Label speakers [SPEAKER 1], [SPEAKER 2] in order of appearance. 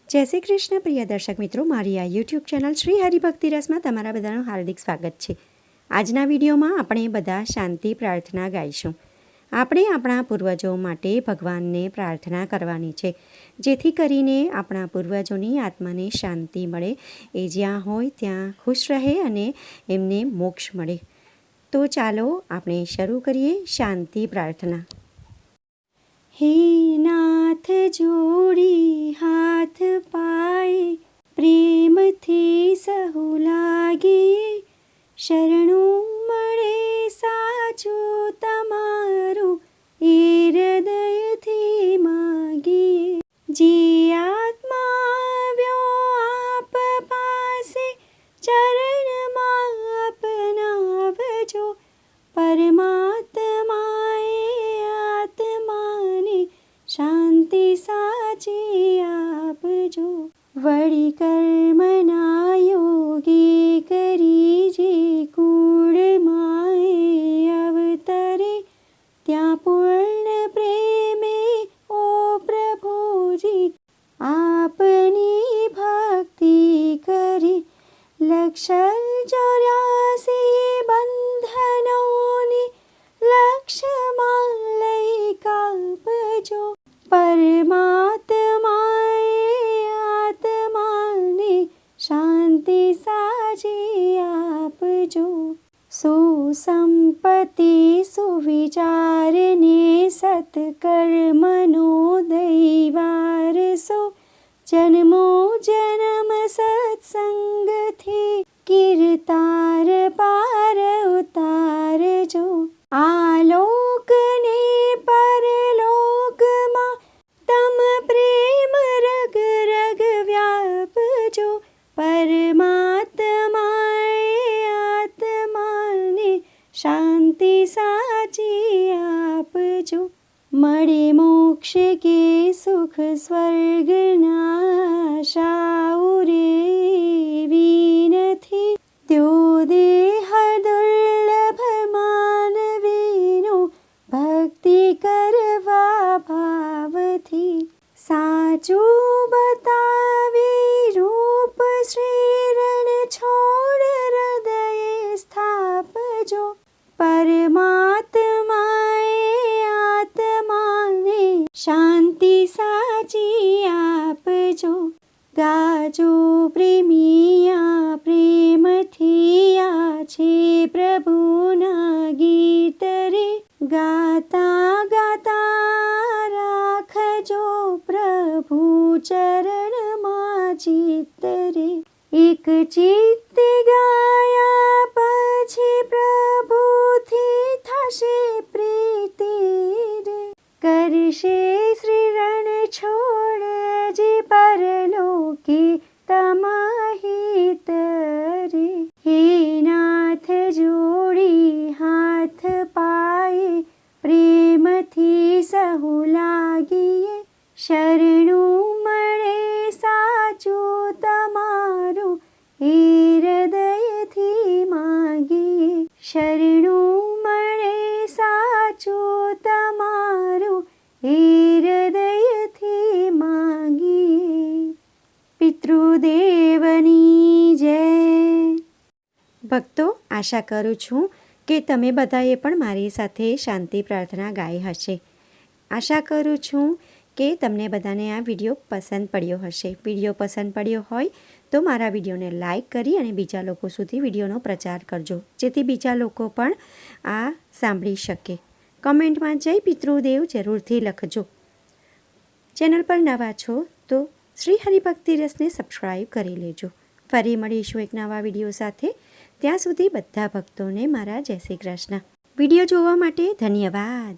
[SPEAKER 1] જય શ્રી કૃષ્ણ પ્રિય દર્શક મિત્રો, મારી આ યુટ્યુબ ચેનલ શ્રી હરિભક્તિ રસમાં તમારા બધાનું હાર્દિક સ્વાગત છે। આજના વિડીયોમાં આપણે બધા શાંતિ પ્રાર્થના ગાઈશું। આપણે આપણા પૂર્વજો માટે ભગવાનને પ્રાર્થના કરવાની છે, જેથી કરીને આપણા પૂર્વજોની આત્માને શાંતિ મળે, એ જ્યાં હોય ત્યાં ખુશ રહે અને એમને મોક્ષ મળે। તો ચાલો આપણે શરૂ કરીએ શાંતિ પ્રાર્થના। હે નાથ જોડી હાથ પાએ, પ્રેમથી સહુ લાગીએ, શરણું મળે સાચું તમારું, એ હૃદયથી માગીએ। જે આત્મા આવ્યો આપ પાસે, ચરણમાં અપનાવજો, પરમાત્માએ આત્માને શાંતિ સાચી આપજો। વળી કર્મના યોગી કરી જે કુળમાં અવતરે, ત્યાં પૂર્ણ પ્રેમે ઓ પ્રભુજી આપની ભક્તિ કરી। લક્ષ 84 બંધનોને લક્ષમાં લઈ કાપજો, પરમાત્માએ આત્માને શાંતિ સાચી આપજો। સુસંપત્તિ સુવિચારને સત્કર્મનો દૈવારસો, જન્મો જન્મ સત્સંગથી કીર્તાર પાર ઉતારજો। આલોકને પરલોકમાં તમ પ્રેમ રગ રગ વ્યાપજો, પરમાત્માએ આત્માને શાંતિ સાચી આપજો। મળે મોક્ષ કે સુખ સ્વર્ગના આશાઓ રે નથી, ત્યો દેહ દુર્લભ માનવીનો ભક્તિ કરવા ભાવથી। સાચું બતાવી રૂપ શ્રીરણ છોડ હૃદયે સ્થાપજો, પરમાત્માએ આત્માને શાંતિ સાચી આપજો। ગાજો પ્રેમિયા પ્રેમથી આ છે પ્રભુના ગીત રે, ગાતા ગાતા રાખજો પ્રભુ ચરણમાં ચિત્ત રે। એક ચિત્ત ગાયા પછી પ્રભુથી થશે પ્રીતિ રે, કરશે શ્રીરણ છોડ જે પરલોકે તમાહિત રે। હે નાથ જોડી હાથ પાએ, પ્રેમથી સહુ લાગીએ, શરણું મળે સાચું તમારું, એ હૃદયથી માગીએ। શરણું મળે સાચું તમારું, એ હૃદયથી માગીએ। પિતૃદેવની જય। ભક્તો, આશા કરું છું કે તમે બધાએ પણ મારી સાથે શાંતિ પ્રાર્થના ગાઈ હશે। આશા કરું છું કે તમને બધાને આ વિડીયો પસંદ પડ્યો હશે। વિડીયો પસંદ પડ્યો હોય તો મારા વિડીયોને લાઈક કરી અને બીજા લોકો સુધી વિડીયોનો પ્રચાર કરજો, જેથી બીજા લોકો પણ આ સાંભળી શકે। કમેન્ટમાં જય પિતૃદેવ જરૂરથી લખજો। ચેનલ પર નવા છો તો શ્રી હરિભક્તિ રસને સબસ્ક્રાઈબ કરી લેજો। ફરી મળીશું એક નવા વિડીયો સાથે, ત્યાં સુધી બધા ભક્તોને મારા જય શ્રી કૃષ્ણ। વિડીયો જોવા માટે ધન્યવાદ।